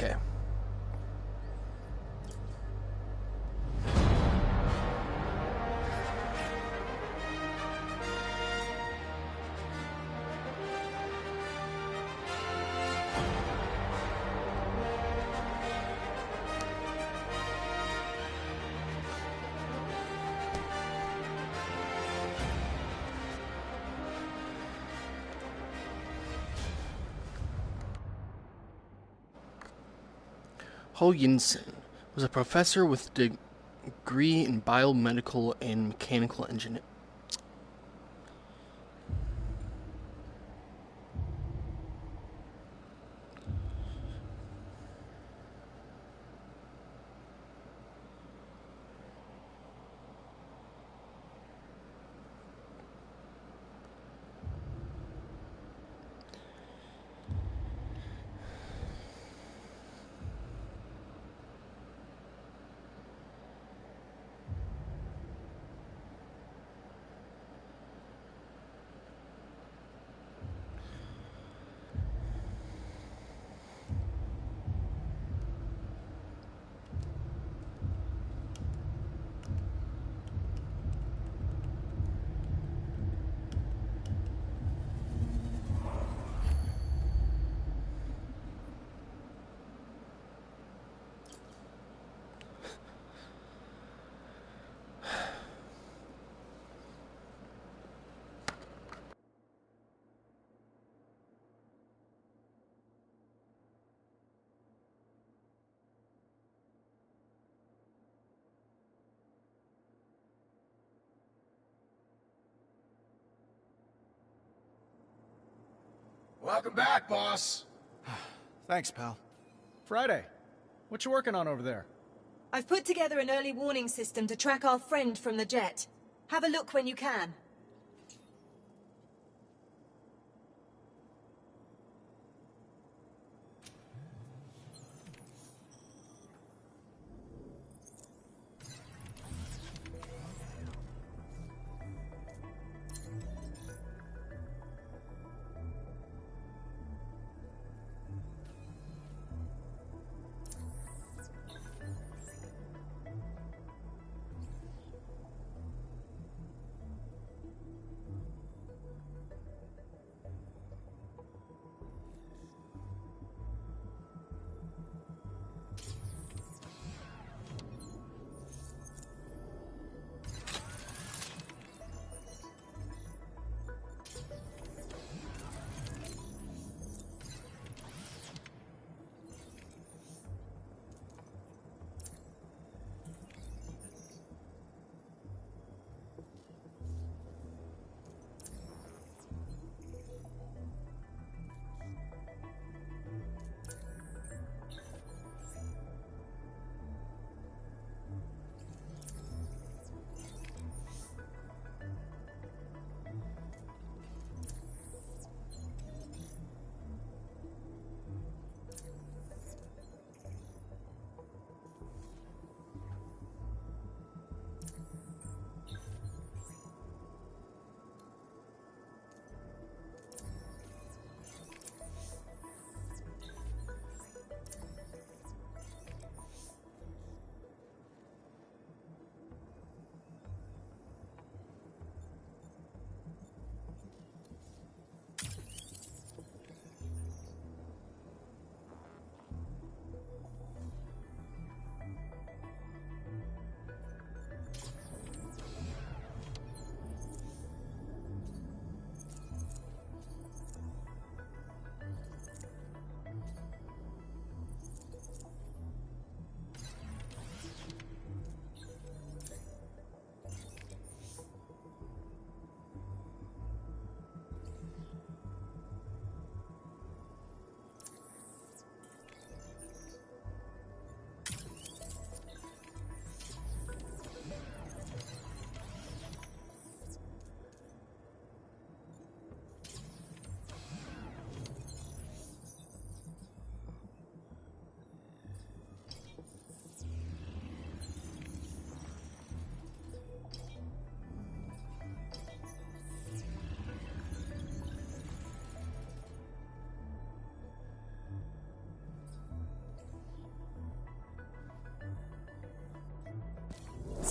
Okay. Ho Yinsen was a professor with a degree in biomedical and mechanical engineering. Welcome back, boss. Thanks, pal. Friday, what you working on over there? I've put together an early warning system to track our friend from the jet. Have a look when you can.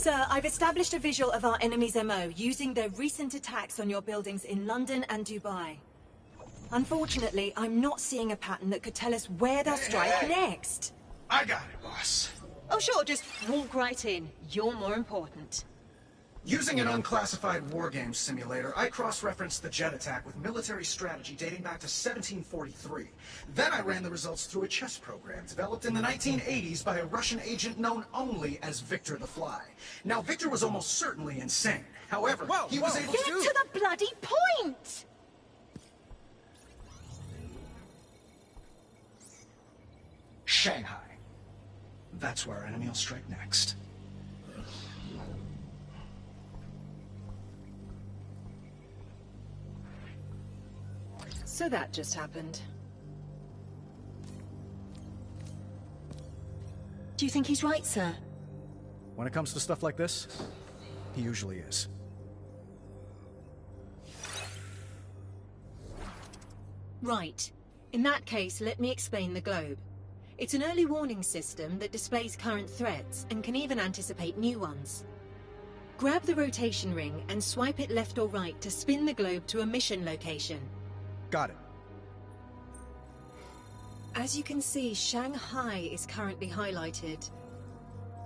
Sir, I've established a visual of our enemy's MO using their recent attacks on your buildings in London and Dubai. Unfortunately, I'm not seeing a pattern that could tell us where they'll strike next. I got it, boss. Oh sure, just walk right in. You're more important. Using an unclassified wargame simulator, I cross-referenced the jet attack with military strategy dating back to 1743. Then I ran the results through a chess program developed in the 1980s by a Russian agent known only as Victor the Fly. Now, Victor was almost certainly insane. However, he was able Get to the bloody point! Shanghai. That's where our enemy will strike next. So that just happened. Do you think he's right, sir? When it comes to stuff like this, he usually is. Right. In that case, let me explain the globe. It's an early warning system that displays current threats and can even anticipate new ones. Grab the rotation ring and swipe it left or right to spin the globe to a mission location. Got it. As you can see, Shanghai is currently highlighted.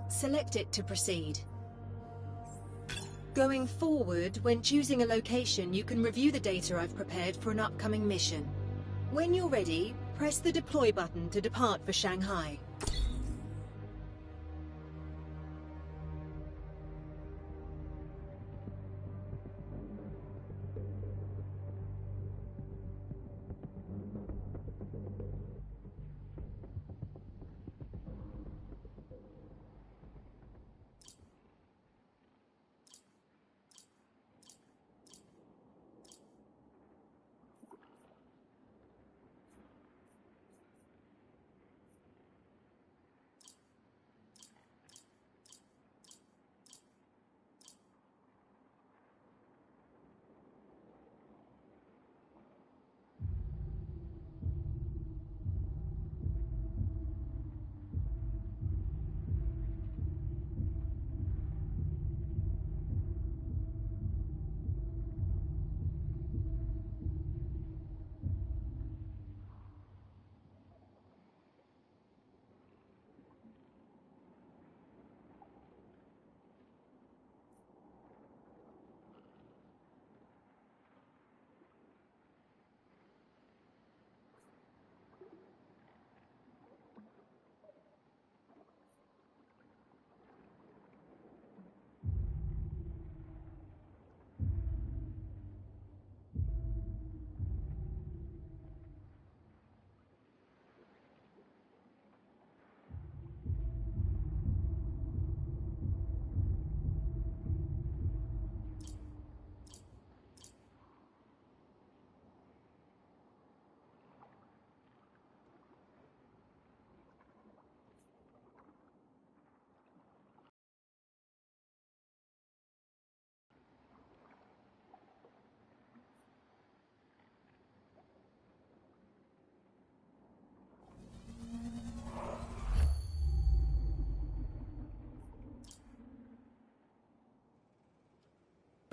Select it to proceed. Going forward, when choosing a location, you can review the data I've prepared for an upcoming mission. When you're ready, press the deploy button to depart for Shanghai.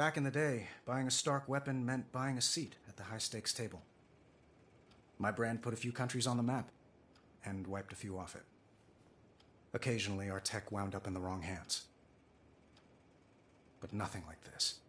Back in the day, buying a Stark weapon meant buying a seat at the high-stakes table. My brand put a few countries on the map, and wiped a few off it. Occasionally, our tech wound up in the wrong hands. But nothing like this.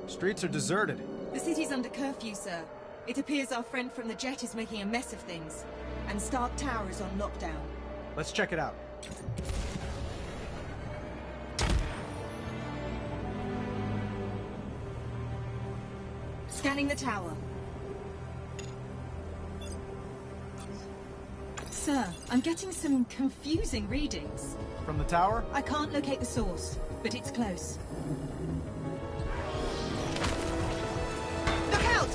Streets are deserted. The city's under curfew, sir. It appears our friend from the jet is making a mess of things. And Stark Tower is on lockdown. Let's check it out. Scanning the tower. Sir, I'm getting some confusing readings. From the tower? I can't locate the source, but it's close. Look out!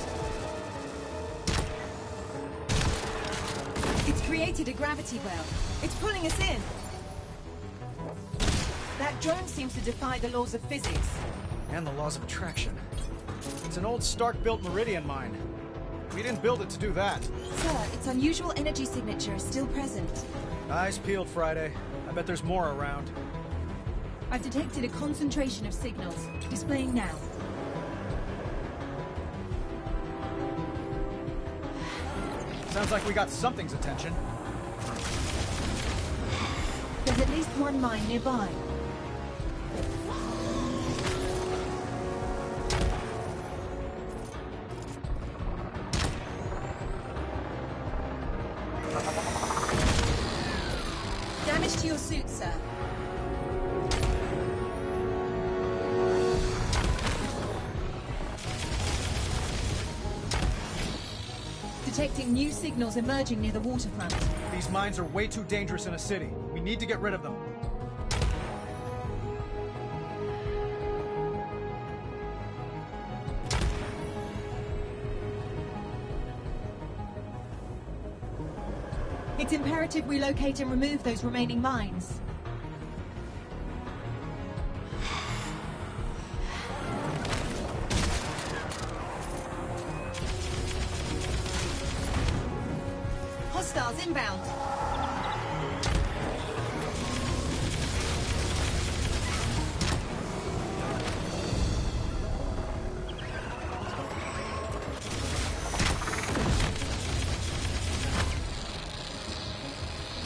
It's created a gravity well. It's pulling us in. That drone seems to defy the laws of physics. And the laws of attraction. It's an old Stark-built Meridian mine. We didn't build it to do that. Sir, its unusual energy signature is still present. Eyes peeled, Friday. I bet there's more around. I've detected a concentration of signals. Displaying now. Sounds like we got something's attention. There's at least one mine nearby. Damage to your suit, sir. Detecting new signals emerging near the waterfront. These mines are way too dangerous in a city. We need to get rid of them. It's imperative we locate and remove those remaining mines. Hostiles inbound.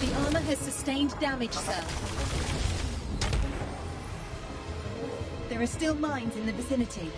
The armor has sustained damage, sir. There are still mines in the vicinity.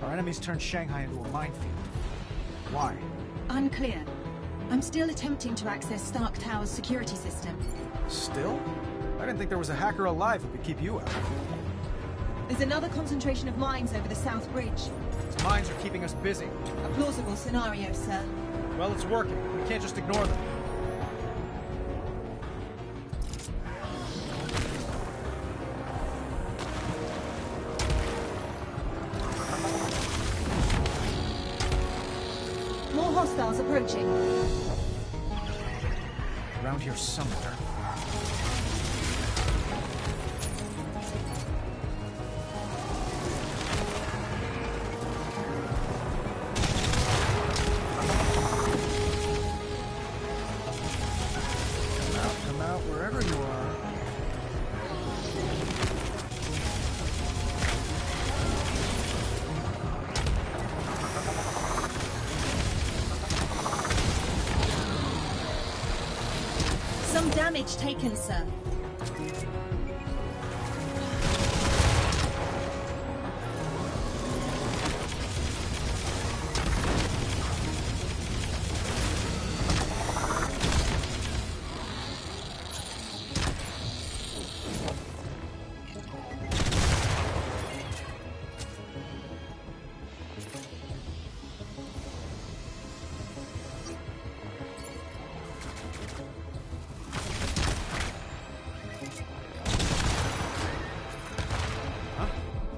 Our enemies turned Shanghai into a minefield. Why? Unclear. I'm still attempting to access Stark Tower's security system. Still? I didn't think there was a hacker alive who could keep you out. There's another concentration of mines over the South Bridge. These mines are keeping us busy. A plausible scenario, sir. Well, it's working. We can't just ignore them. More hostiles approaching. Around here somewhere. Come out, wherever you are. Some damage taken, sir.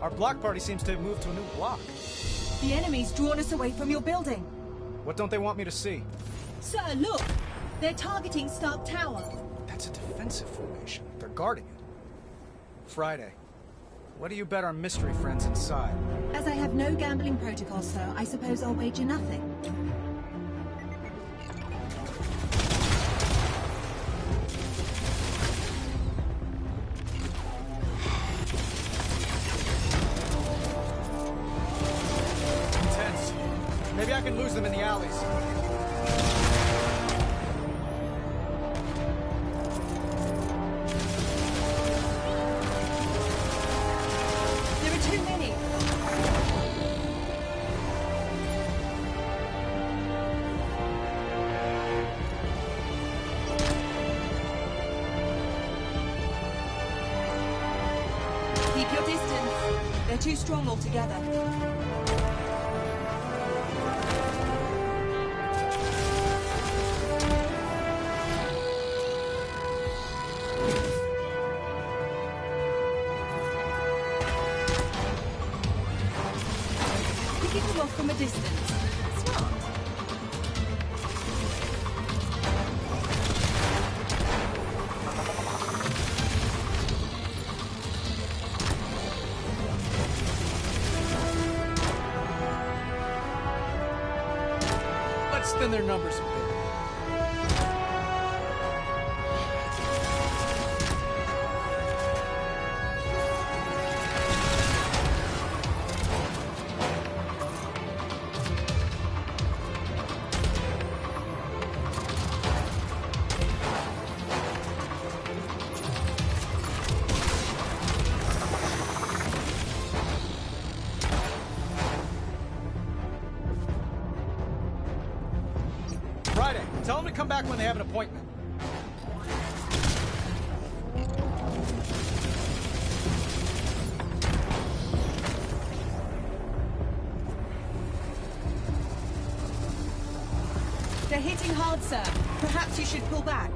Our block party seems to have moved to a new block. The enemy's drawn us away from your building. What don't they want me to see? Sir, look! They're targeting Stark Tower. That's a defensive formation. They're guarding it. Friday, what do you bet our mystery friends inside? As I have no gambling protocol, sir, I suppose I'll wager nothing. can lose them in the alleys. There are too many. Keep your distance. They're too strong altogether. Picking them off from a distance. Smart. Let's thin their numbers a bit. Friday, tell them to come back when they have an appointment. They're hitting hard, sir. Perhaps you should pull back.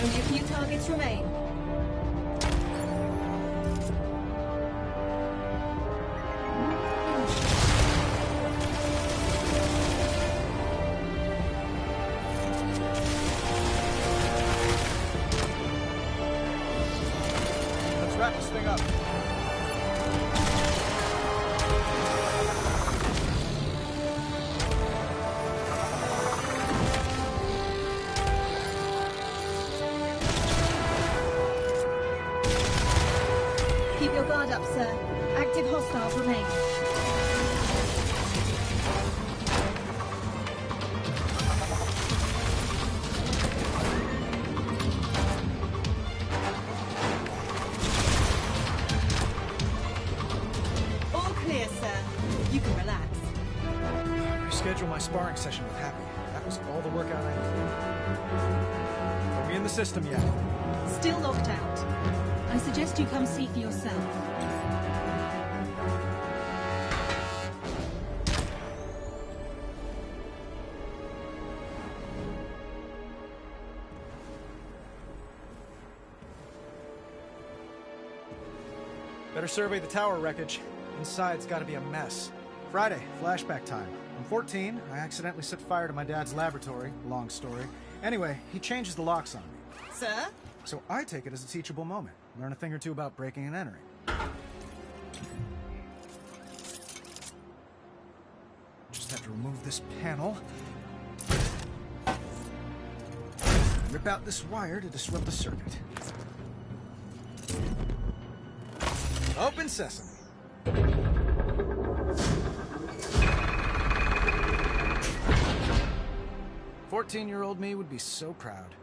Only a few targets remain. Let's wrap this thing up. Keep your guard up, sir. Active hostiles remain. All clear, sir. You can relax. Reschedule my sparring session with Happy. That was all the workout I needed. Are we in the system yet? Still locked out. I suggest you come see for yourself. Better survey the tower wreckage. Inside's gotta be a mess. Friday, flashback time. I'm 14. I accidentally set fire to my dad's laboratory. Long story. Anyway, he changes the locks on me. Sir? So I take it as a teachable moment. Learn a thing or two about breaking and entering. Just have to remove this panel. Rip out this wire to disrupt the circuit. Open sesame. 14-year-old me would be so proud.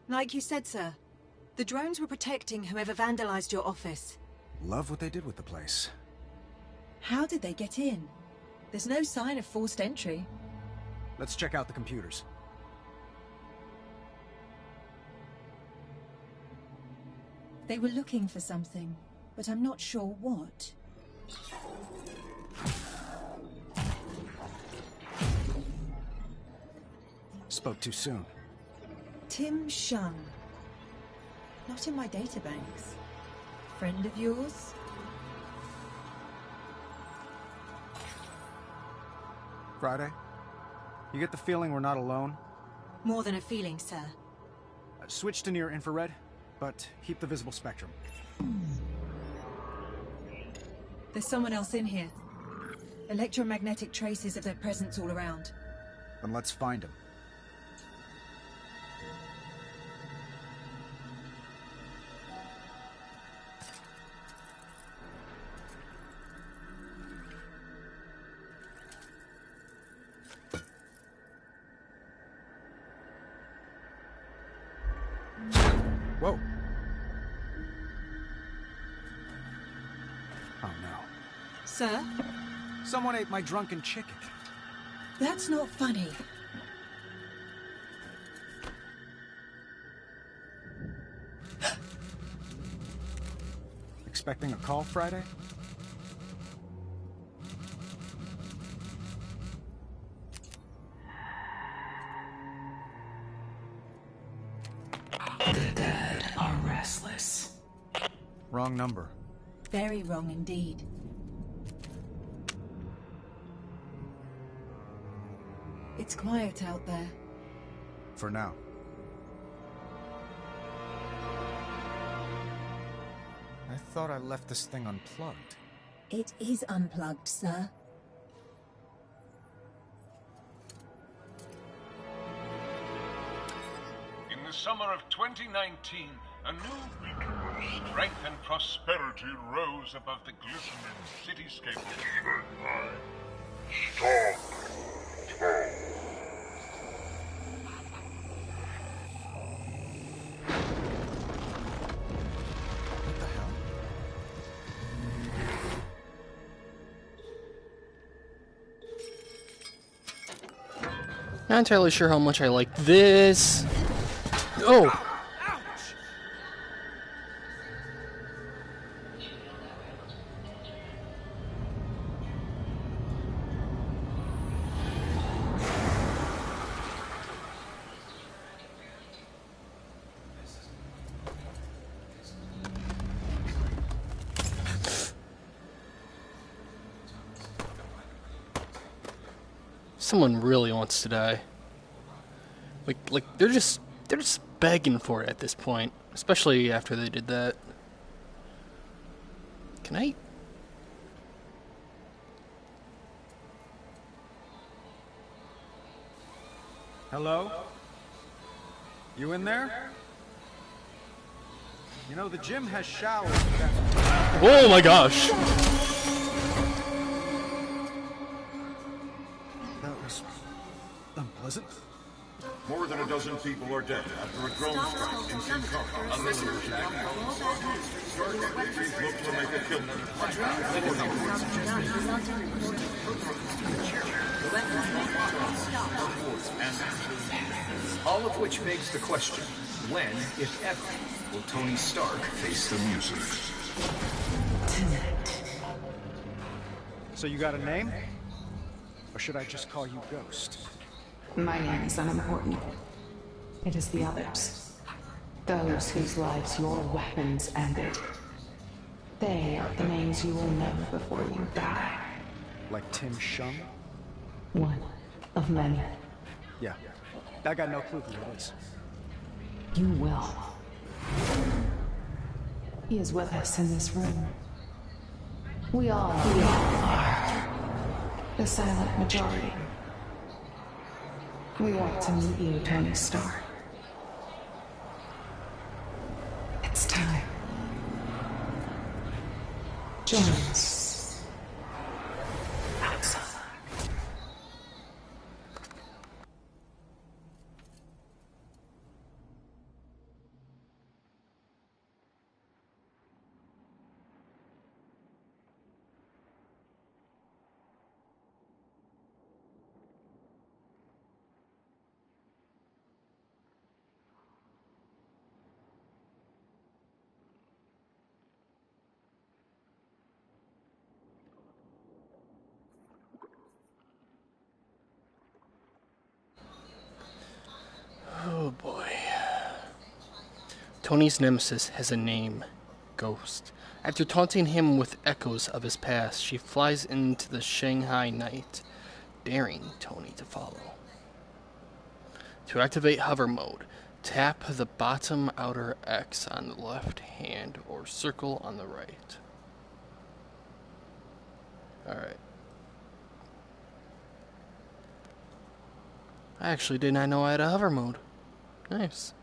Like you said, sir. The drones were protecting whoever vandalized your office. Love what they did with the place. How did they get in? There's no sign of forced entry. Let's check out the computers. They were looking for something, but I'm not sure what. Spoke too soon. Tim Shung. Not in my databanks. Friend of yours? Friday? You get the feeling we're not alone? More than a feeling, sir. Switch to near infrared, but keep the visible spectrum. There's someone else in here. Electromagnetic traces of their presence all around. Then let's find him. Whoa. Oh no. Sir? Someone ate my drunken chicken. That's not funny. Expecting a call Friday? The dead are restless. Wrong number. Very wrong indeed. It's quiet out there. For now. I thought I left this thing unplugged. It is unplugged, sir. In the summer of 2019, a new beacon of strength and prosperity rose above the glistening cityscape of Shanghai. What the hell? Not entirely sure how much I like this. Oh! Someone really wants to die. Like they're just begging for it at this point, especially after they did that. Can I? Hello? You in there? You know, the gym has showers. Oh my gosh! That was unpleasant. More than a dozen people are dead after a drone strike in Shinkoku. Stargate look to make a killing. All of which begs the question, when, if ever, will Tony Stark face the music? So you got a name? Or should I just call you Ghost? My name is unimportant. It is the others. Those whose lives your weapons ended. They are the names you will know before you die. Like Tim Shung? One of many. Yeah. I got no clue who it is. You will. He is with us in this room. We all are the silent majority. We want to meet you, Tony Stark. It's time. Join us outside. Tony's nemesis has a name, Ghost. After taunting him with echoes of his past, she flies into the Shanghai night, daring Tony to follow. To activate hover mode, tap the bottom outer X on the left hand or circle on the right. Alright. I actually did not know I had a hover mode. Nice.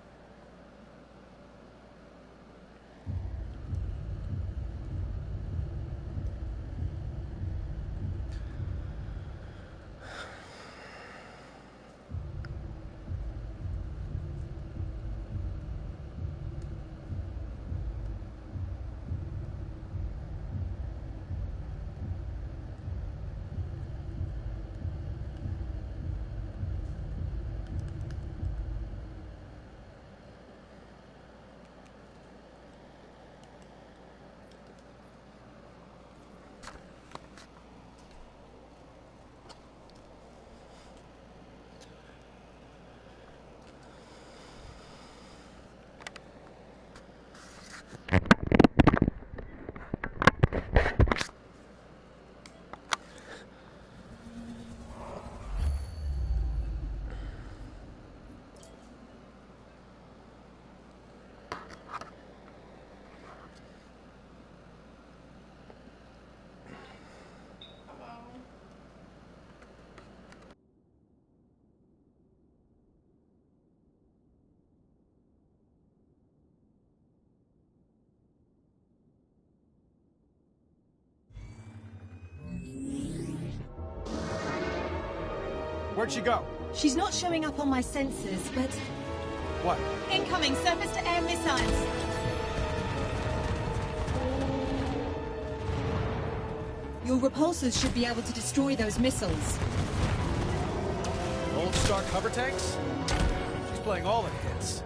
Where'd she go? She's not showing up on my sensors, but... What? Incoming surface-to-air missiles! Your repulsors should be able to destroy those missiles. Old Stark hover tanks? She's playing all the hits.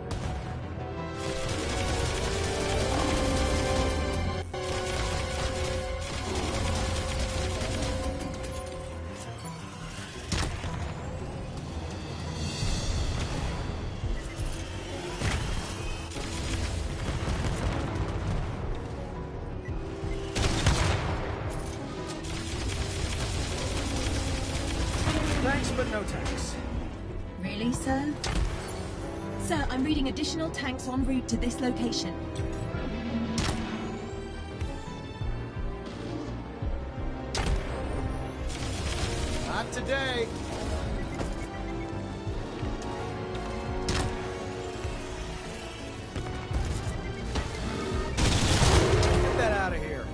Thanks, but no thanks. Really, sir? Sir, I'm reading additional tanks en route to this location. Not today. Get that out of here.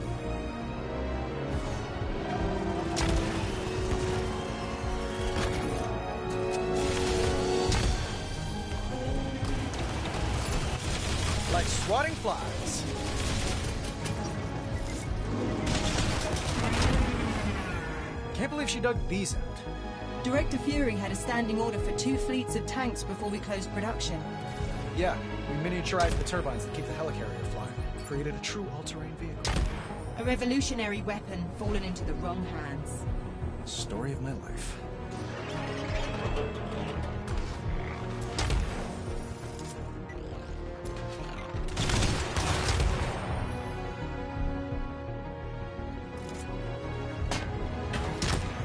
Like swatting flies. Can't believe she dug these out. Director Fury had a standing order for 2 fleets of tanks before we closed production. Yeah, we miniaturized the turbines that keep the helicarrier flying. Created a true all-terrain vehicle. A revolutionary weapon fallen into the wrong hands. Story of my life.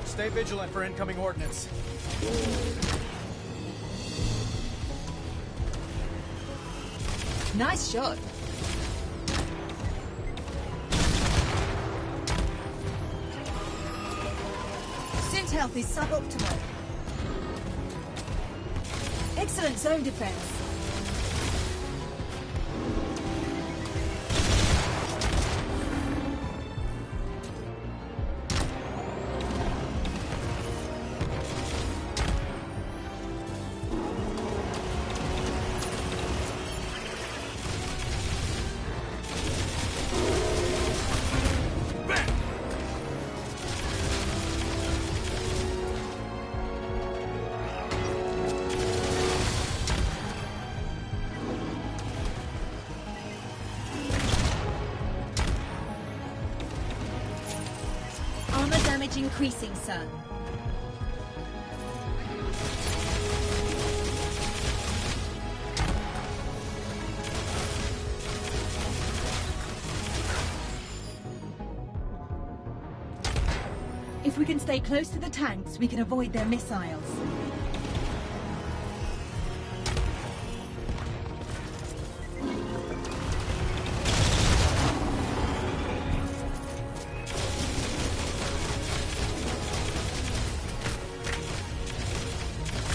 Stay vigilant for incoming ordnance. Nice shot. Suit health is suboptimal. Excellent zone defense. Damage increasing, sir. If we can stay close to the tanks, we can avoid their missiles.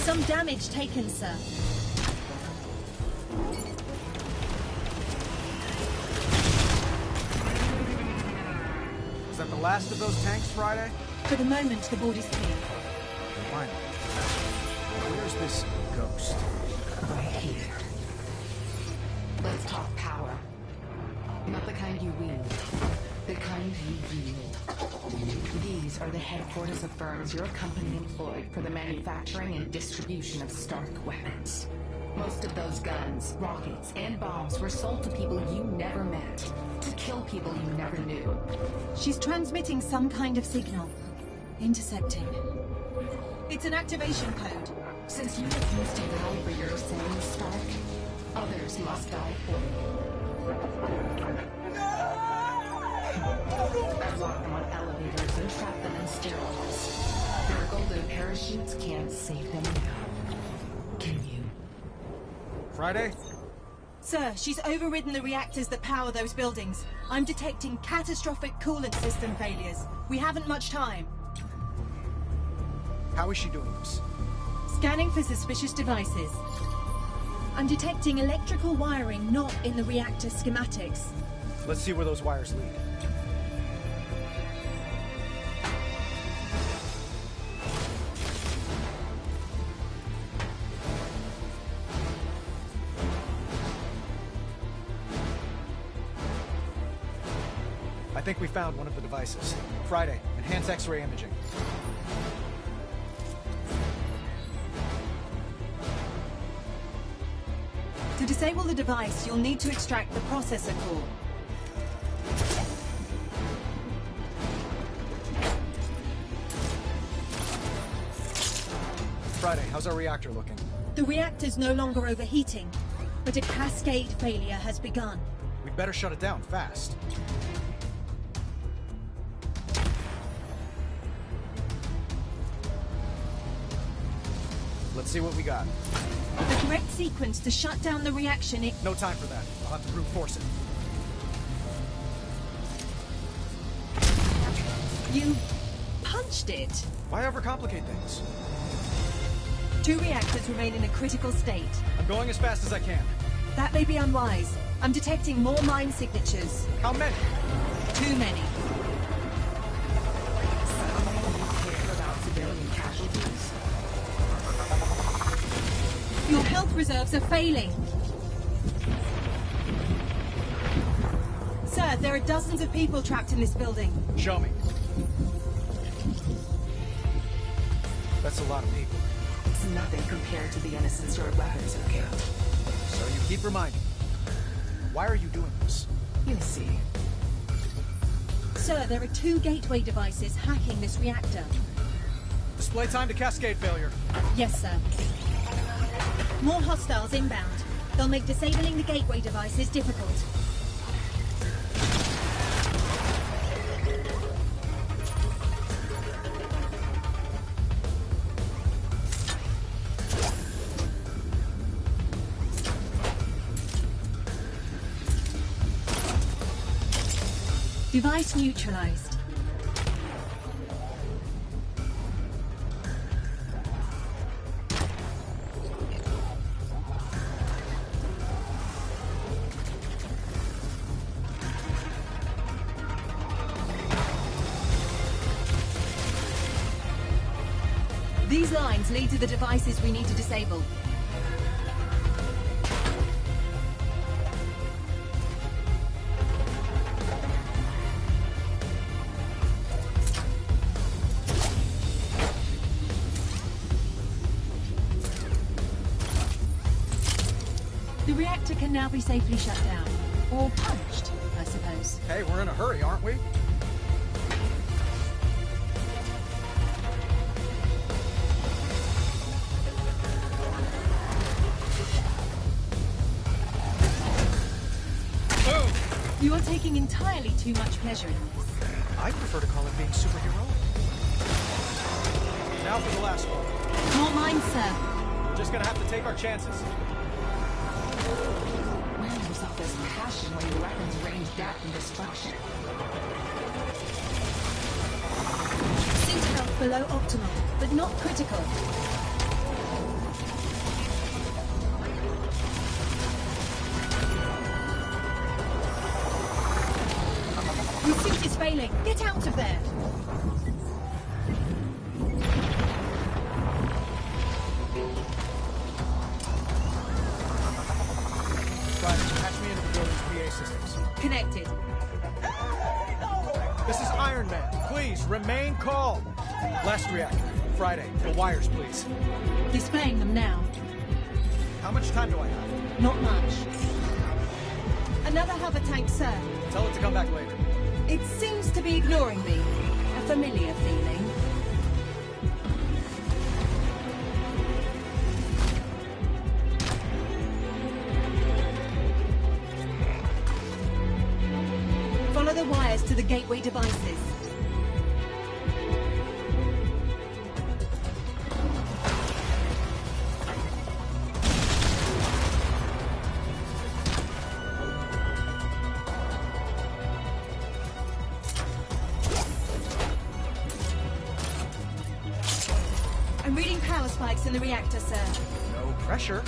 Some damage taken, sir. Is that the last of those tanks, Friday? For the moment, the board is clear. Finally. Where's this ghost? Right here. Let's talk power. Not the kind you wield. The kind you wield. These are the headquarters of firms your company employed for the manufacturing and distribution of Stark weapons. Most of those guns, rockets, and bombs were sold to people you never met. To kill people you never knew. She's transmitting some kind of signal. Intercepting. It's an activation code. Since you refuse to die for your sins, Stark, others must die for you. I've locked them on elevators and trapped them in stairwells. Their golden parachutes can't save them now. Can you? Friday? Sir, she's overridden the reactors that power those buildings. I'm detecting catastrophic coolant system failures. We haven't much time. How is she doing this? Scanning for suspicious devices. I'm detecting electrical wiring not in the reactor schematics. Let's see where those wires lead. I think we found one of the devices. Friday, enhance X-ray imaging. To disable the device, you'll need to extract the processor core. Friday, how's our reactor looking? The reactor's no longer overheating, but a cascade failure has begun. We'd better shut it down fast. Let's see what we got. The correct sequence to shut down the reaction. No time for that. I'll have to brute force it. You punched it. Why overcomplicate things? 2 reactors remain in a critical state. I'm going as fast as I can. That may be unwise. I'm detecting more mine signatures. How many? Too many. About civilian casualties. Your health reserves are failing. Sir, there are dozens of people trapped in this building. Show me. That's a lot of people. It's nothing compared to the innocents your weapons have killed. So you keep reminding me. Why are you doing this? You'll see. Sir, there are 2 gateway devices hacking this reactor. Display time to cascade failure. Yes, sir. More hostiles inbound. They'll make disabling the gateway devices difficult. Device neutralized. These lines lead to the devices we need to disable. The reactor can now be safely shut down. Or punched, I suppose. Hey, we're in a hurry, aren't we? You are taking entirely too much pleasure in this. I prefer to call it being superheroic. Now for the last one. More mine, sir. We're just gonna have to take our chances. Where was all this passion when your weapons range death and destruction? Suit health below optimal, but not critical. Your suit is failing. Get out of there. Patch me into the building's PA systems. Connected. This is Iron Man. Please, remain calm. Last reactor. Friday. The wires, please. Displaying them now. How much time do I have? Not much. Another hover tank, sir. Tell it to come back later. It seems to be ignoring me. A familiar feeling. Follow the wires to the gateway devices. I'm reading power spikes in the reactor, sir. No pressure.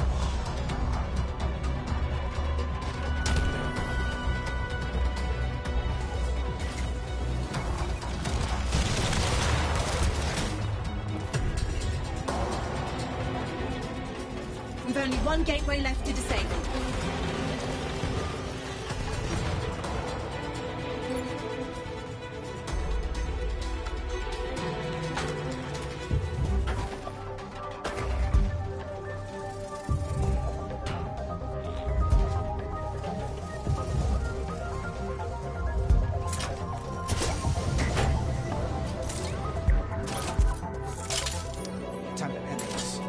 We've only one gateway left to disable. Time to end this.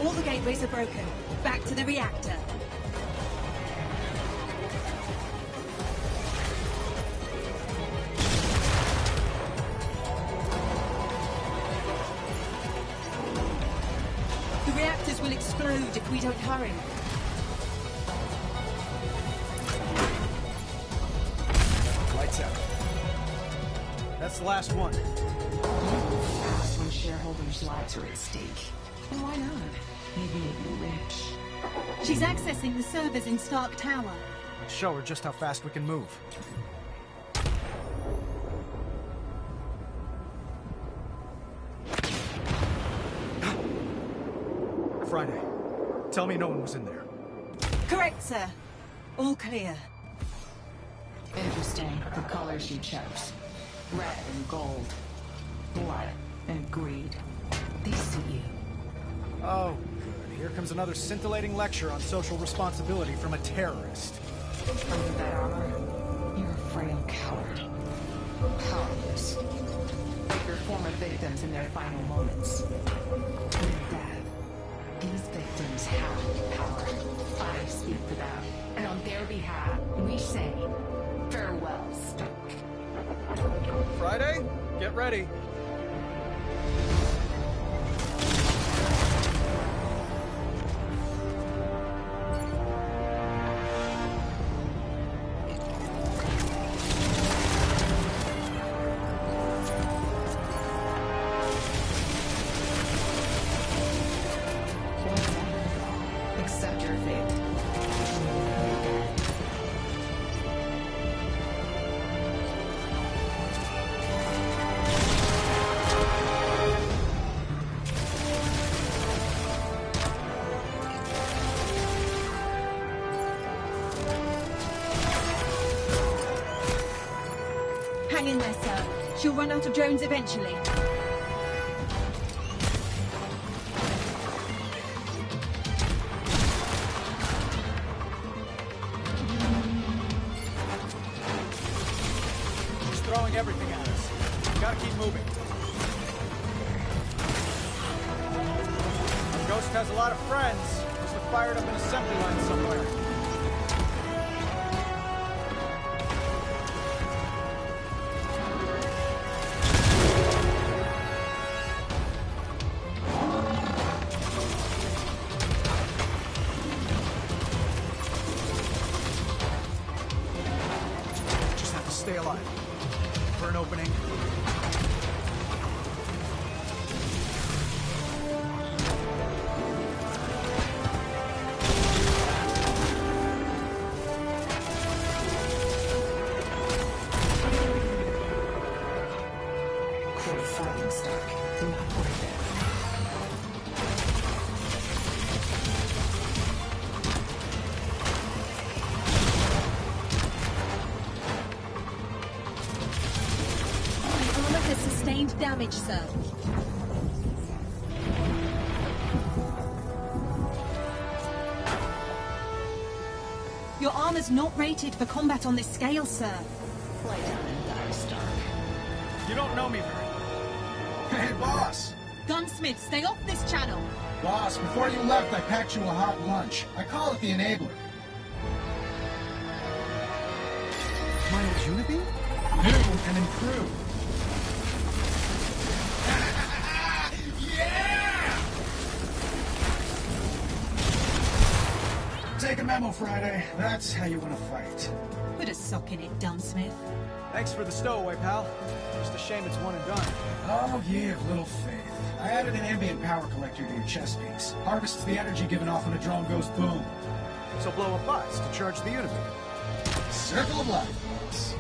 All the gateways are broken. Back to the reactor. The reactors will explode if we don't hurry. Lights out. That's the last one. Fast when shareholders' lives are at stake. And why not? Maybe make you rich. She's accessing the servers in Stark Tower. Let's show her just how fast we can move. Friday. Tell me no one was in there. Correct, sir. All clear. Interesting, the colors you chose. Red and gold. Blood and greed. They suit you. Oh, good. Here comes another scintillating lecture on social responsibility from a terrorist. Under that armor, you're a frail coward. Powerless. Like your former victims in their final moments. In death, these victims have power. I speak for them. And on their behalf, we say, farewell, Stark. Friday, get ready. Accept your fate. Hang in there, sir. She'll run out of drones eventually. Just throwing everything at us. Gotta keep moving. Ghost has a lot of friends. Must have fired up an assembly line somewhere. Just have to stay alive. For an opening. Damage, sir. Your armor's not rated for combat on this scale, sir. Lie down and die, Stark. You don't know me very well. Hey, boss! Gunsmith, stay off this channel. Boss, before you left, I packed you a hot lunch. I call it the Enabler. My old Unibeam? New and improved. Take a memo, Friday. That's how you win a fight. Put a sock in it, Dunsmith. Thanks for the stowaway, pal. Just a shame it's one and done. Oh, yeah, little faith. I added an ambient power collector to your chest piece. Harvests the energy given off when a drone goes boom. So blow up bots to charge the Unibeam. Circle of life, boss.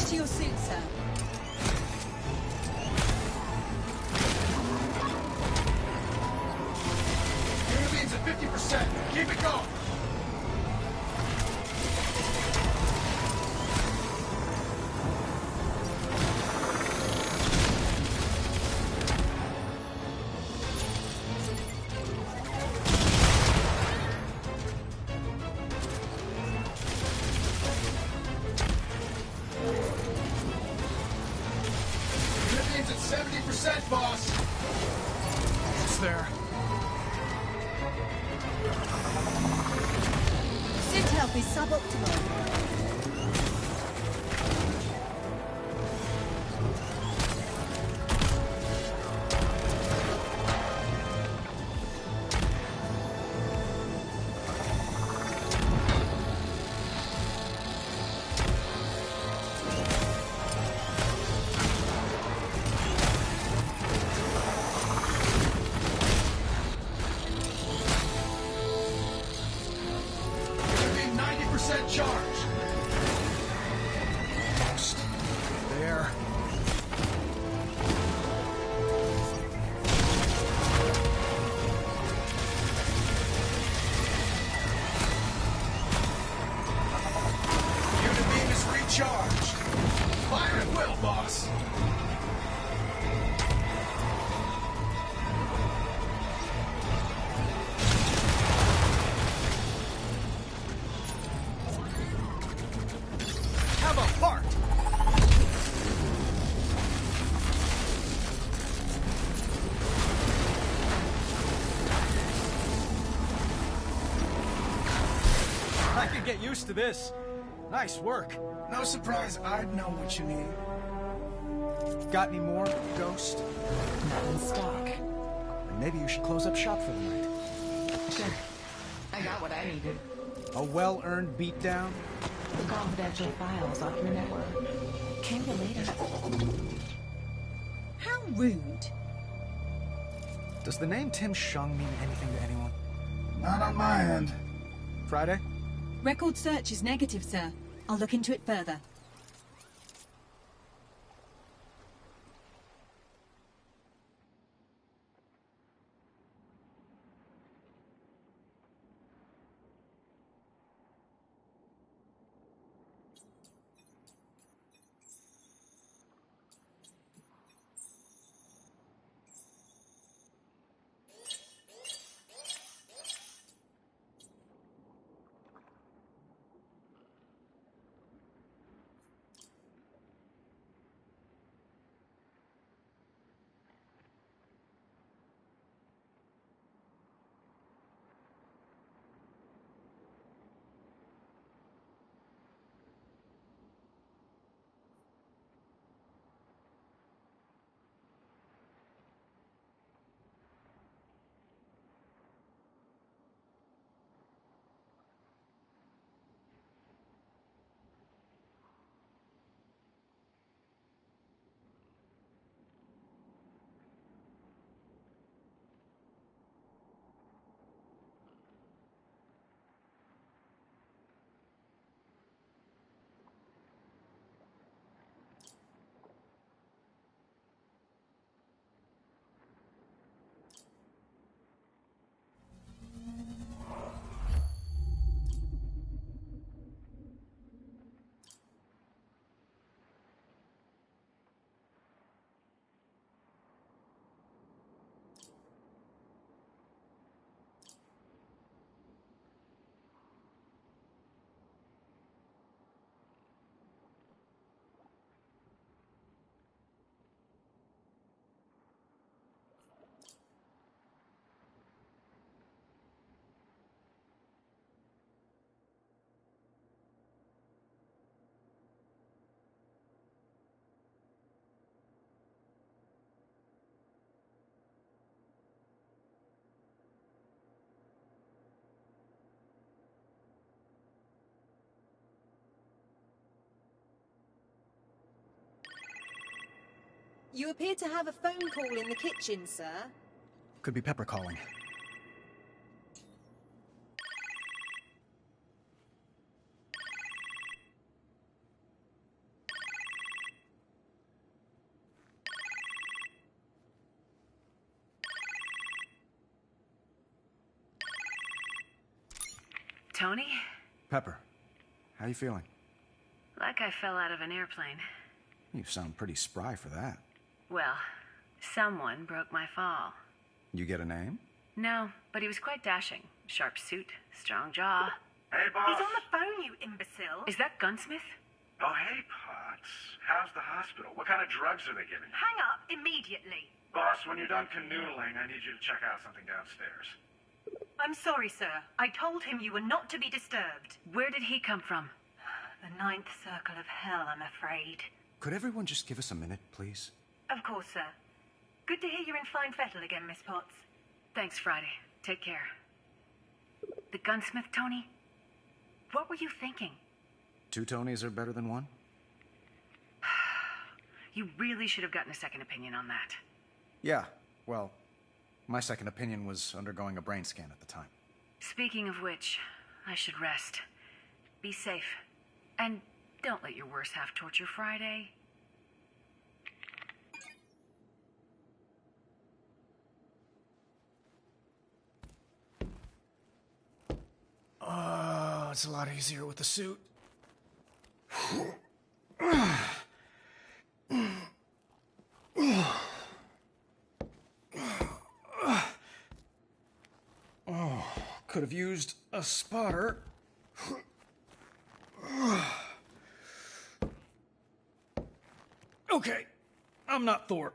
To your suit, sir. Unibeam's at 50%. Keep it going. Unibeam's at 70%, boss. It's there. Suit health is suboptimal. Charge. There. Unibeam is recharged. Fire at will, boss. Apart. I could get used to this. Nice work. No surprise, I'd know what you need. Got any more, Ghost? Not in stock. Then maybe you should close up shop for the night. Sure. I got what I needed. A well-earned beatdown? The confidential files off your network. Can't relate it. How rude. Does the name Tim Shung mean anything to anyone? Not on my end. Friday? Record search is negative, sir. I'll look into it further. You appear to have a phone call in the kitchen, sir. Could be Pepper calling. Tony? Pepper, how you feeling? Like I fell out of an airplane. You sound pretty spry for that. Well, someone broke my fall. You get a name? No, but he was quite dashing. Sharp suit, strong jaw. Hey, boss. He's on the phone, you imbecile. Is that Gunsmith? Oh, hey, Potts. How's the hospital? What kind of drugs are they giving you? Hang up immediately. Boss, when you're done canoodling, I need you to check out something downstairs. I'm sorry, sir. I told him you were not to be disturbed. Where did he come from? The ninth circle of hell, I'm afraid. Could everyone just give us a minute, please? Of course, sir. Good to hear you're in fine fettle again, Miss Potts. Thanks, Friday. Take care. The gunsmith, Tony? What were you thinking? 2 Tonys are better than 1? You really should have gotten a second opinion on that. Yeah, well, my second opinion was undergoing a brain scan at the time. Speaking of which, I should rest. Be safe. And don't let your worst half torture Friday. It's a lot easier with the suit. Oh, could have used a spotter. Okay, I'm not Thor.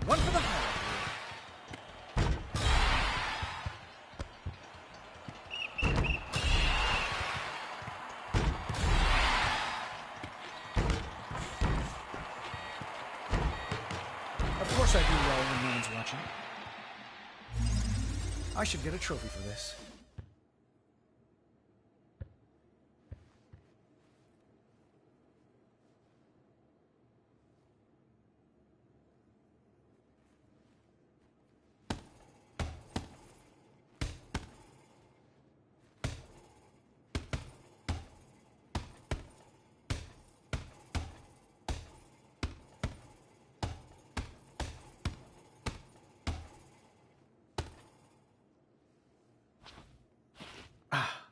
One for the highlight reel. Of course I do well when no one's watching. I should get a trophy for this.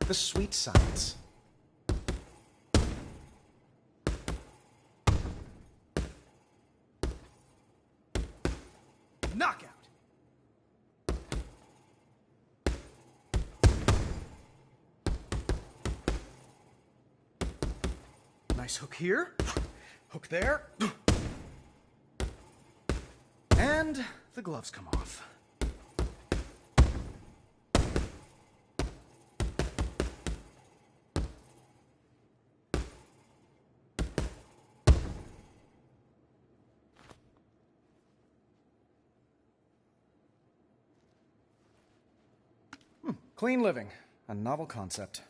The sweet science. Knockout. Nice hook here. Hook there. And the gloves come off. Clean living, a novel concept.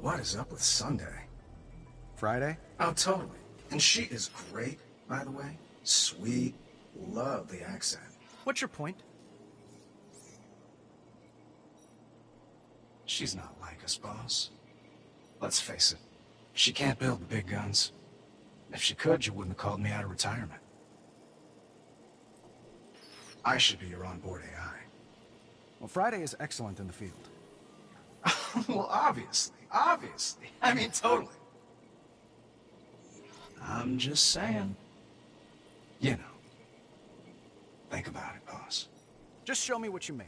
What is up with Sunday? Friday? Oh, totally. And she is great, by the way. Sweet. Love the accent. What's your point? She's not like us, boss. Let's face it. She can't build the big guns. If she could, you wouldn't have called me out of retirement. I should be your onboard AI. Well, Friday is excellent in the field. Well, obviously. I mean, totally. I'm just saying. You know. Think about it, boss. Just show me what you made.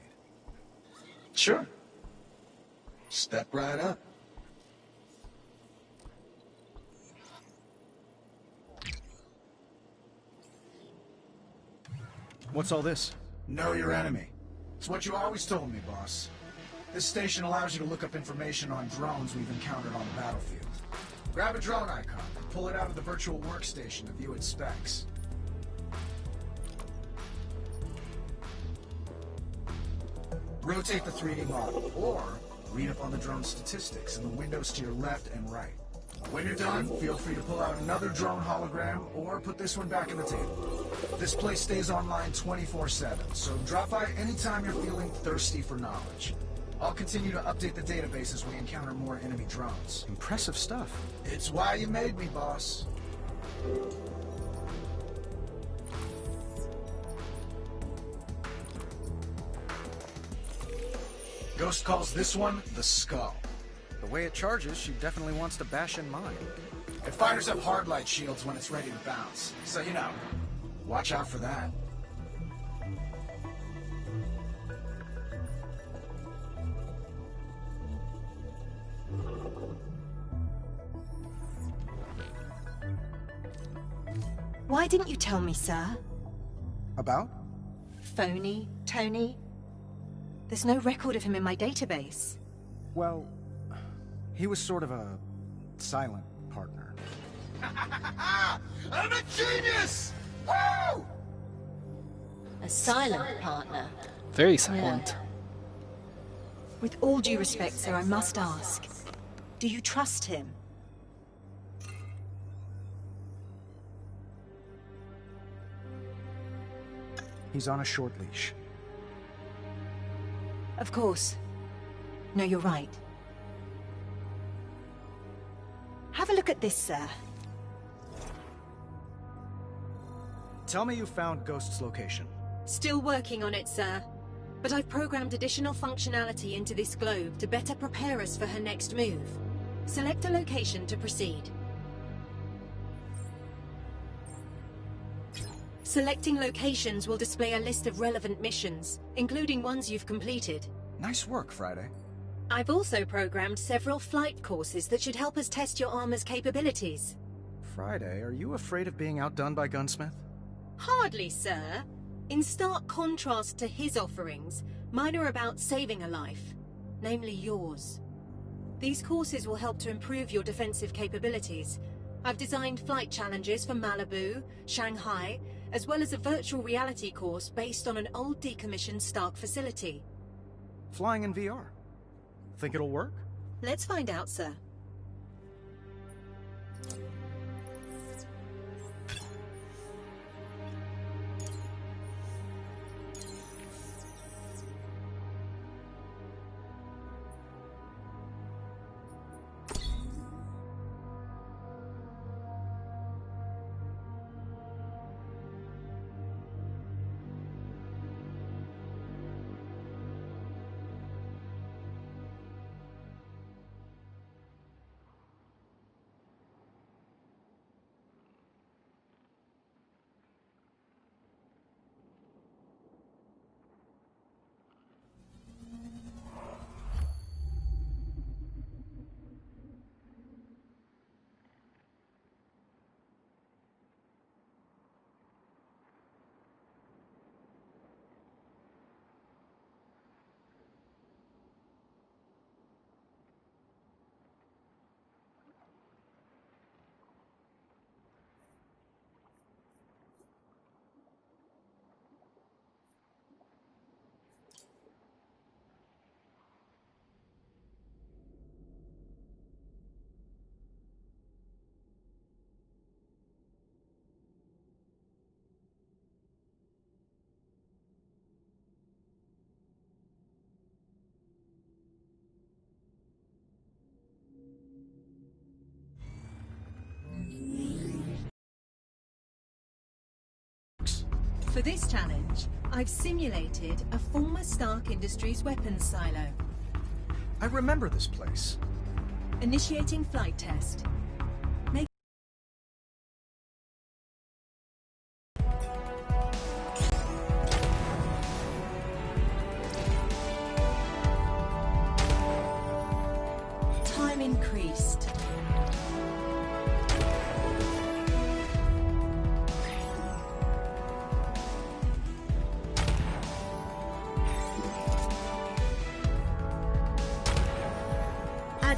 Sure. Step right up. What's all this? Know your enemy. It's what you always told me, boss. This station allows you to look up information on drones we've encountered on the battlefield. Grab a drone icon, pull it out of the virtual workstation to view its specs. Rotate the 3D model, or read up on the drone statistics in the windows to your left and right. When you're done, feel free to pull out another drone hologram, or put this one back in the table. This place stays online 24/7, so drop by anytime you're feeling thirsty for knowledge. I'll continue to update the database as we encounter more enemy drones. Impressive stuff. It's why you made me, boss. Ghost calls this one the Skull. The way it charges, she definitely wants to bash in mine. It fires up hard light shields when it's ready to bounce, so you know, watch out for that. Why didn't you tell me, sir? About? Phony, Tony? There's no record of him in my database. Well, he was sort of a silent partner. I'm a genius! Woo! A silent partner? Very silent. Yeah. With all due respect, sir, I must ask. Do you trust him? He's on a short leash. Of course. No, you're right. Have a look at this, sir. Tell me you found Ghost's location. Still working on it, sir. But I've programmed additional functionality into this globe to better prepare us for her next move. Select a location to proceed. Selecting locations will display a list of relevant missions, including ones you've completed. Nice work, Friday. I've also programmed several flight courses that should help us test your armor's capabilities. Friday, are you afraid of being outdone by Gunsmith? Hardly, sir. In stark contrast to his offerings, mine are about saving a life, namely yours. These courses will help to improve your defensive capabilities. I've designed flight challenges for Malibu, Shanghai, as well as a virtual reality course based on an old decommissioned Stark facility. Flying in VR. Think it'll work? Let's find out, sir. For this challenge, I've simulated a former Stark Industries weapons silo. I remember this place. Initiating flight test. Time increased.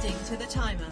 Adding to the timer.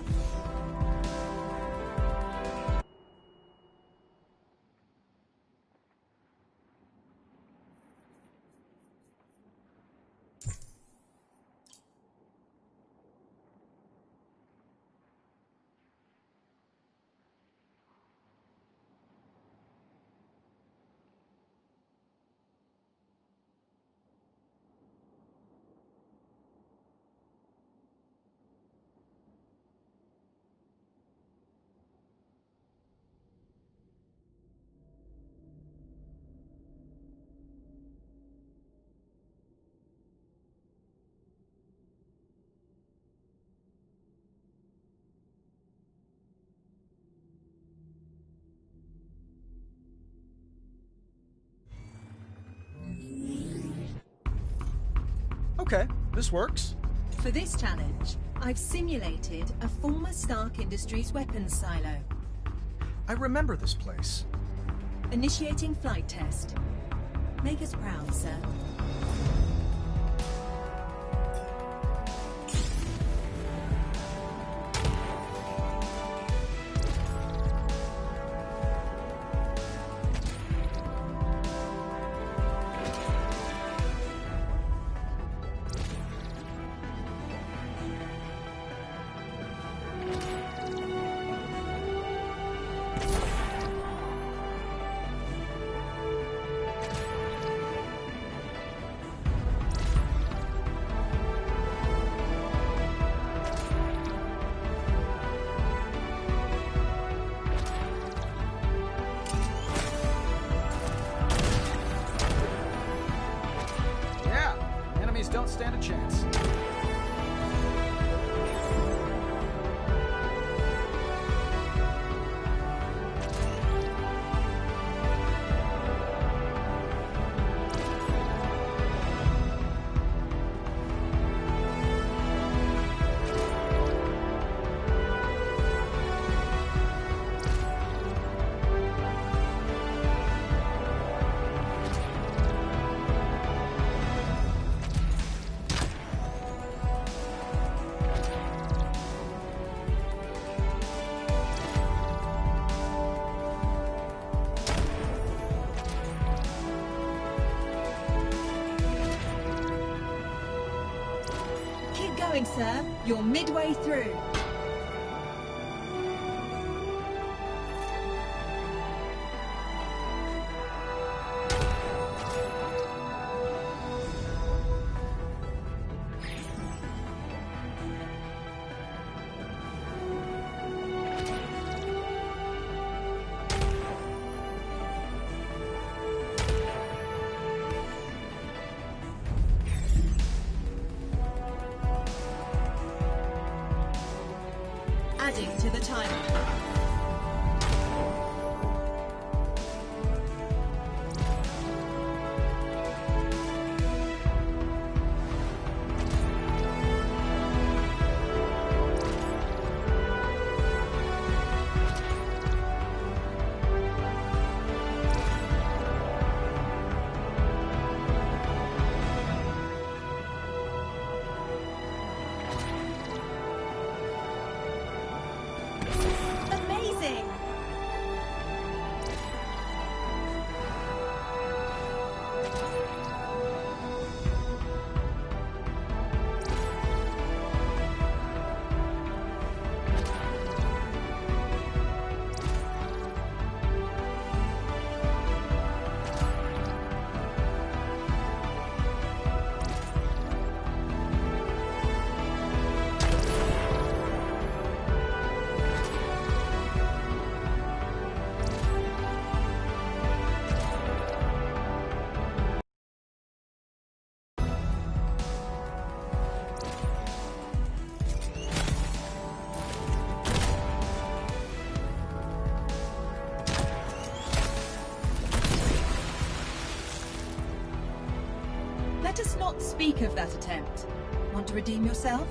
Okay, this works. For this challenge, I've simulated a former Stark Industries weapons silo. I remember this place. Initiating flight test. Make us proud, sir. Don't stand a chance. Going, sir. You're midway through. Adding to the timer. Let us not speak of that attempt. Want to redeem yourself?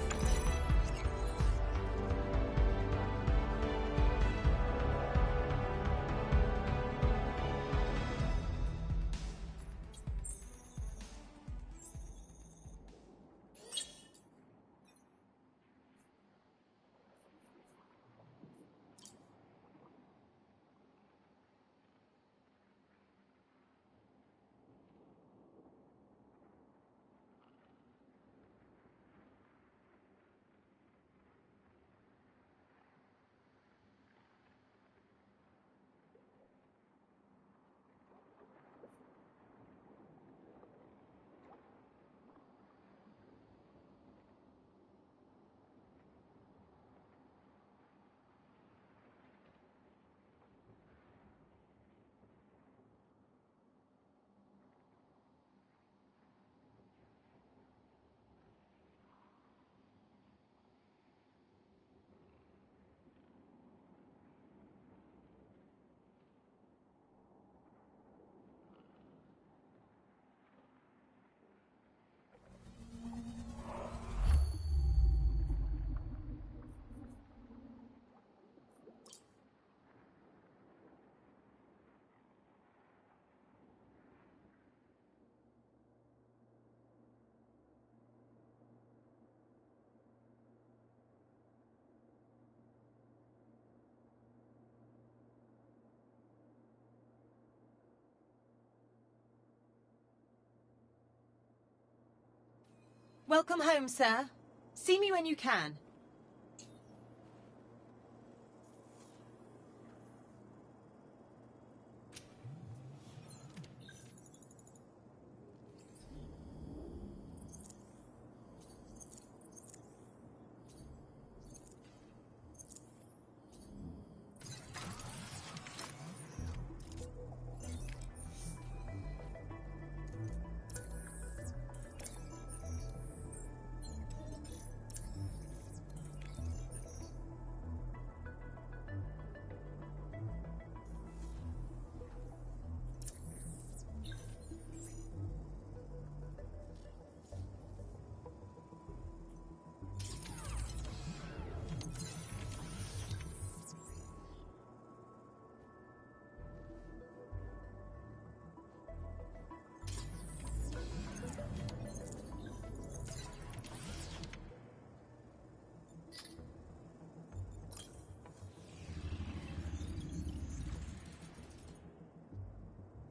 Welcome home, sir. See me when you can.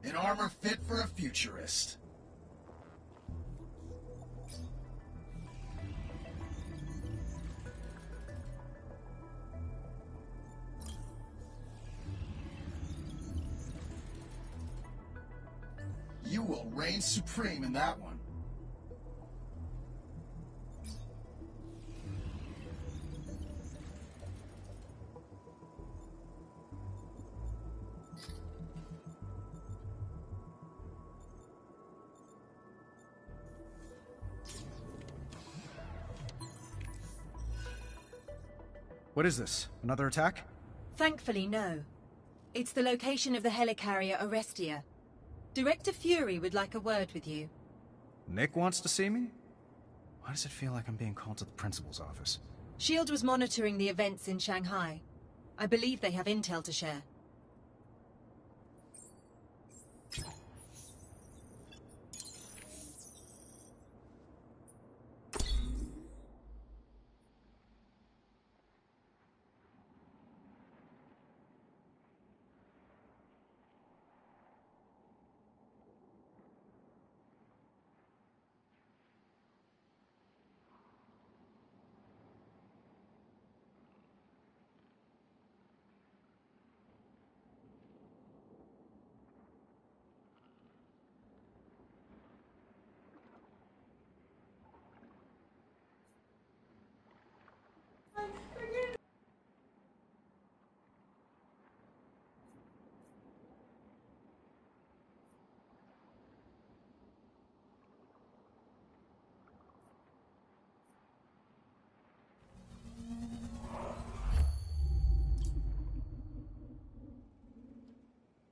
In armor fit for a futurist. You will reign supreme in that one. What is this? Another attack? Thankfully, no. It's the location of the helicarrier Orestia. Director Fury would like a word with you. Nick wants to see me? Why does it feel like I'm being called to the principal's office? SHIELD was monitoring the events in Shanghai. I believe they have intel to share.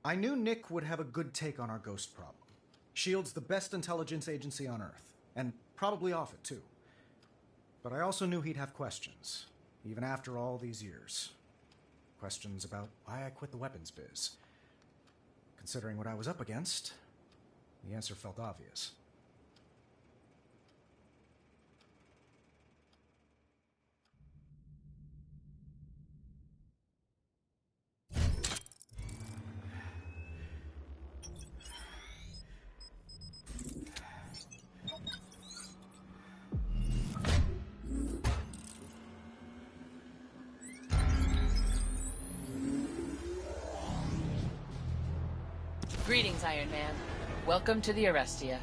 I knew Nick would have a good take on our ghost problem. SHIELD's the best intelligence agency on Earth, and probably off it, too. But I also knew he'd have questions, even after all these years. Questions about why I quit the weapons biz. Considering what I was up against, the answer felt obvious. Greetings, Iron Man. Welcome to the Orestia.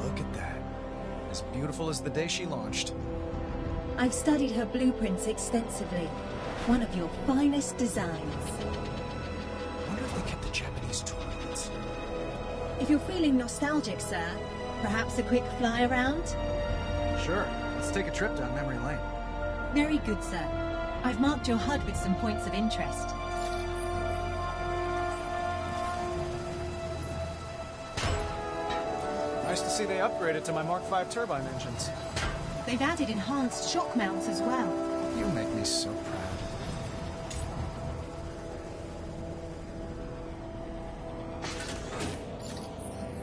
Look at that. As beautiful as the day she launched. I've studied her blueprints extensively. One of your finest designs. I wonder if they kept the Japanese toilets. If you're feeling nostalgic, sir, perhaps a quick fly around? Sure. Let's take a trip down memory lane. Very good, sir. I've marked your HUD with some points of interest. Nice to see they upgraded to my Mark V turbine engines. They've added enhanced shock mounts as well. You make me so proud.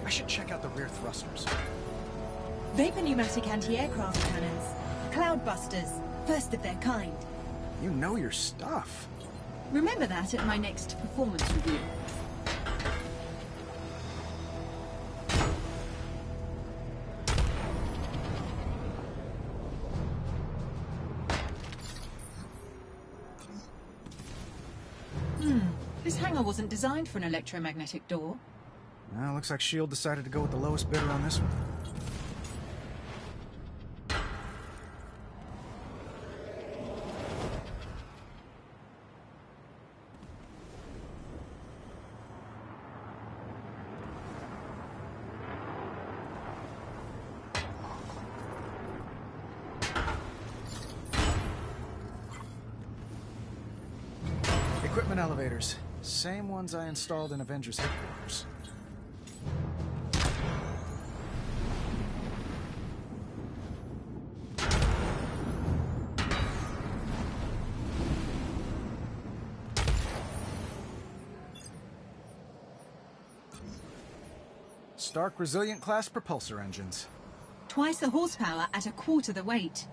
I should check out the rear thrusters. Vapor pneumatic anti-aircraft cannons. Cloudbusters. First of their kind. You know your stuff. Remember that at my next performance review. This hangar wasn't designed for an electromagnetic door. Well, looks like S.H.I.E.L.D. decided to go with the lowest bidder on this one. Equipment elevators. Same ones I installed in Avengers headquarters. Stark Resilient class propulsor engines. Twice the horsepower at a quarter the weight.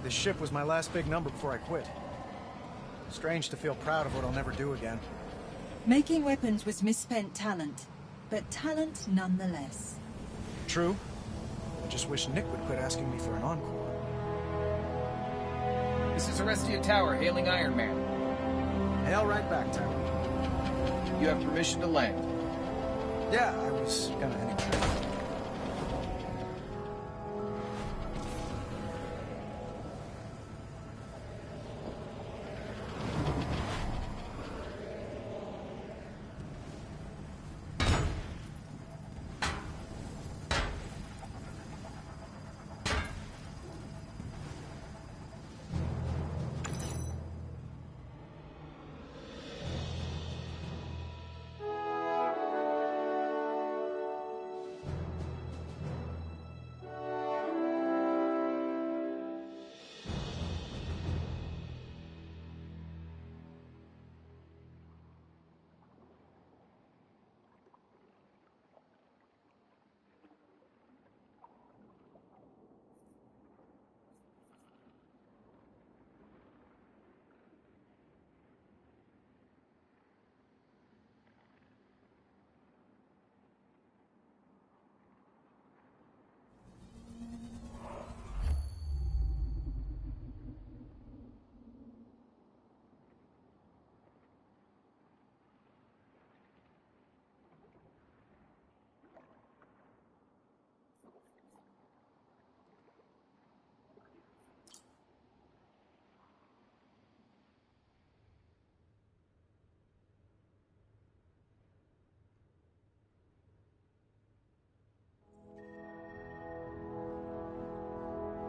This ship was my last big number before I quit. Strange to feel proud of what I'll never do again. Making weapons was misspent talent, but talent nonetheless. True. I just wish Nick would quit asking me for an encore. This is Arestia Tower, hailing Iron Man. Hail right back, Tower. You have permission to land. Yeah, I was gonna anyway.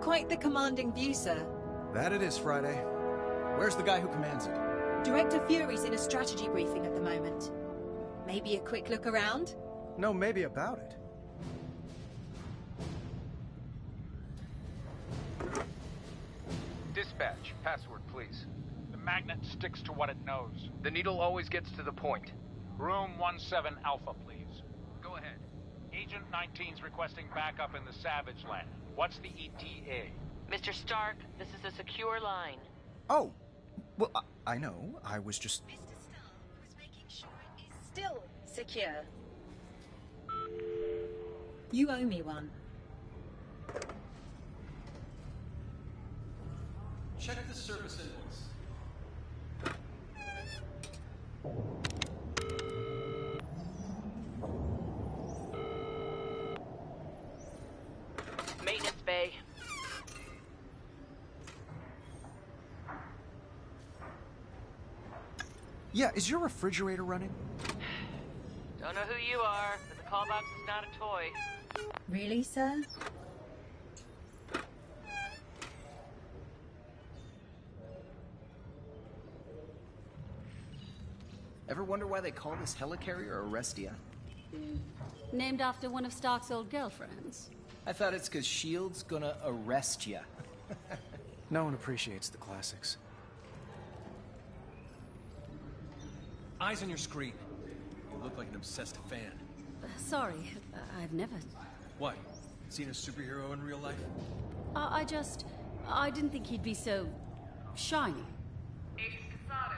Quite the commanding view, sir. That it is, Friday. Where's the guy who commands it? Director Fury's in a strategy briefing at the moment. Maybe a quick look around? No, maybe about it. Dispatch, password, please. The magnet sticks to what it knows. The needle always gets to the point. Room 17 Alpha, please. Go ahead. Agent 19's requesting backup in the Savage Land. What's the ETA? Mr. Stark, this is a secure line. Oh, well, I know. I was just... Mr. Stark was making sure it is still secure. You owe me one. Check the service invoice. Maintenance bay. Yeah, is your refrigerator running? Don't know who you are, but the call box is not a toy. Really, sir? Ever wonder why they call this helicarrier Arestia? Named after one of Stark's old girlfriends. I thought it's because S.H.I.E.L.D's gonna arrest ya. No one appreciates the classics. Eyes on your screen. You look like an obsessed fan. Sorry, I've never... What? Seen a superhero in real life? I didn't think he'd be so... shiny. Agent Casado,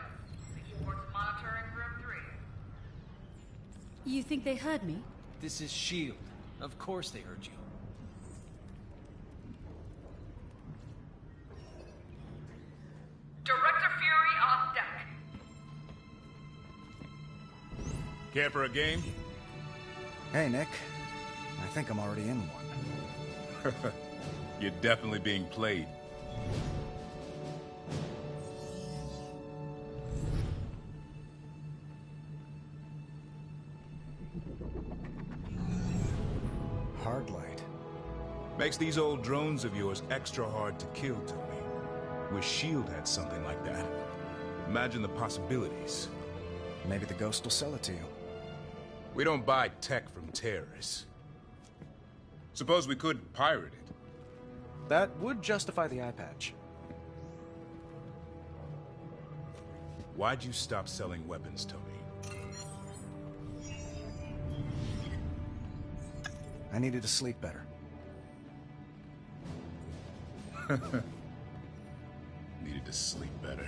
Agent Port's monitoring room 3. You think they heard me? This is S.H.I.E.L.D. Of course they heard you. Director Fury on deck. Care for a game? Hey, Nick. I think I'm already in one. You're definitely being played. Hard light. Makes these old drones of yours extra hard to kill, Tony. Wish S.H.I.E.L.D. had something like that. Imagine the possibilities. Maybe the Ghost will sell it to you. We don't buy tech from terrorists. Suppose we could pirate it. That would justify the eye patch. Why'd you stop selling weapons, Tony? I needed to sleep better. Needed to sleep better.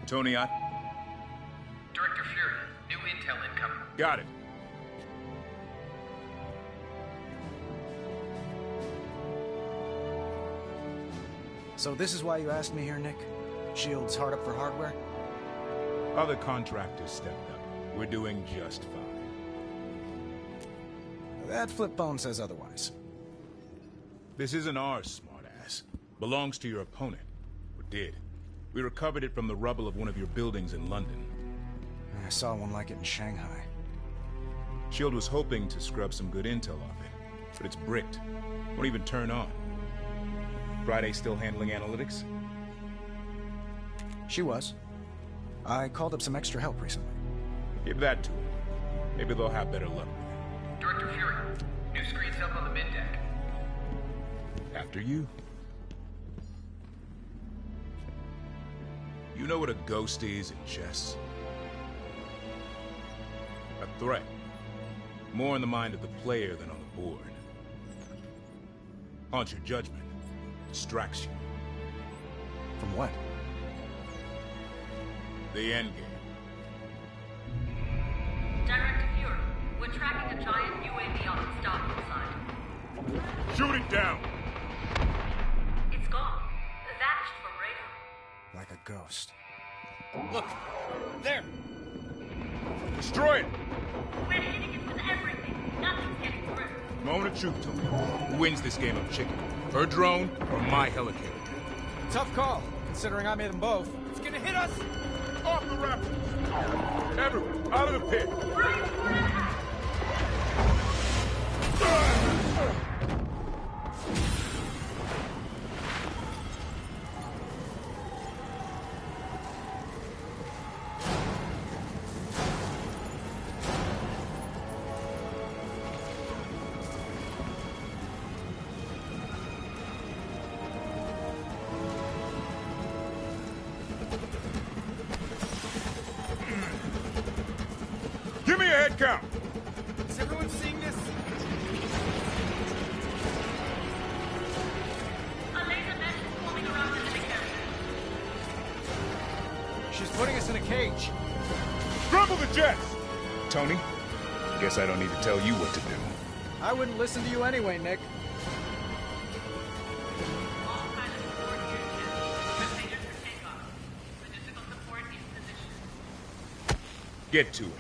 Tony, Director Fury, new intel incoming. Got it. So this is why you asked me here, Nick? S.H.I.E.L.D's hard up for hardware? Other contractors stepped up. We're doing just fine. That flip phone says otherwise. This isn't ours, smartass. Belongs to your opponent. Or did. We recovered it from the rubble of one of your buildings in London. I saw one like it in Shanghai. S.H.I.E.L.D. was hoping to scrub some good intel off it, but it's bricked. Won't even turn on. Friday still handling analytics? She was. I called up some extra help recently. Give that to them. Maybe they'll have better luck with it. Director Fury, new screens up on the mid-deck. After you. You know what a ghost is in chess? A threat. More in the mind of the player than on the board. Haunts your judgment. Distracts you. From what? The endgame. Director Fury, we're tracking a giant UAV on the starboard side. Shoot it down! It's gone. Vanished from radar. Like a ghost. Look! There! Destroy it! We're hitting it with everything. Nothing's getting through. Moment of truth, Tony. Who wins this game of chicken? Her drone or my helicarrier? Tough call, considering I made them both. It's gonna hit us! Off the rafters! Everyone, out of the pit! Give me a head count! Is everyone seeing this? A laser mesh is forming around the helicarrier. She's putting us in a cage. Scramble the jets! Tony, guess I don't need to tell you what to do. I wouldn't listen to you anyway, Nick. All pilots aboard Unit. Procedures for takeoff. Logistical support in position. Get to it.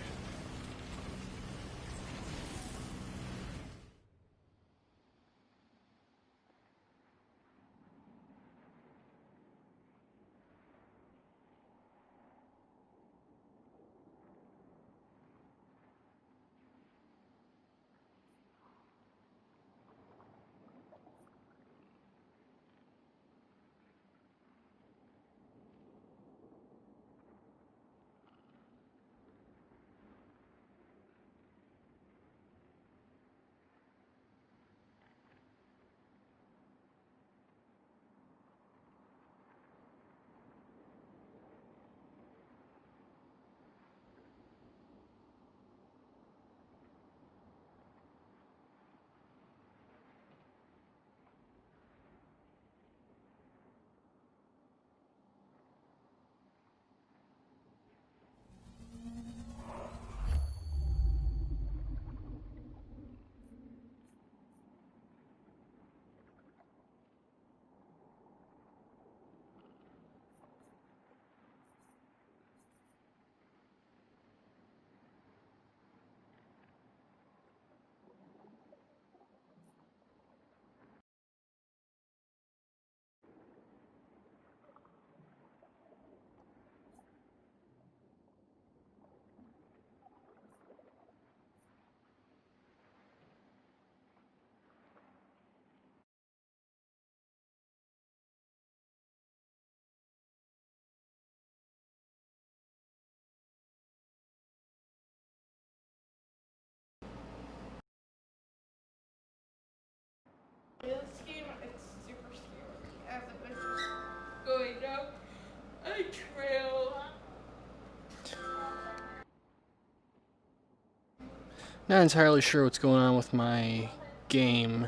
Not entirely sure what's going on with my game.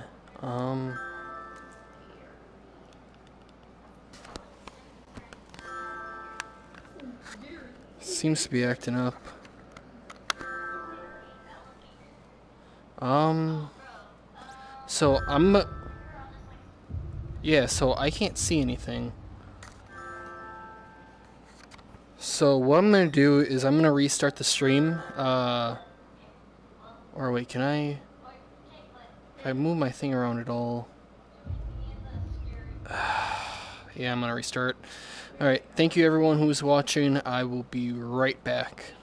Seems to be acting up. So so I can't see anything. So what I'm gonna do is I'm gonna restart the stream. Or wait, can I? If I move my thing around at all? Yeah, I'm gonna restart. Alright, thank you everyone who's watching. I will be right back.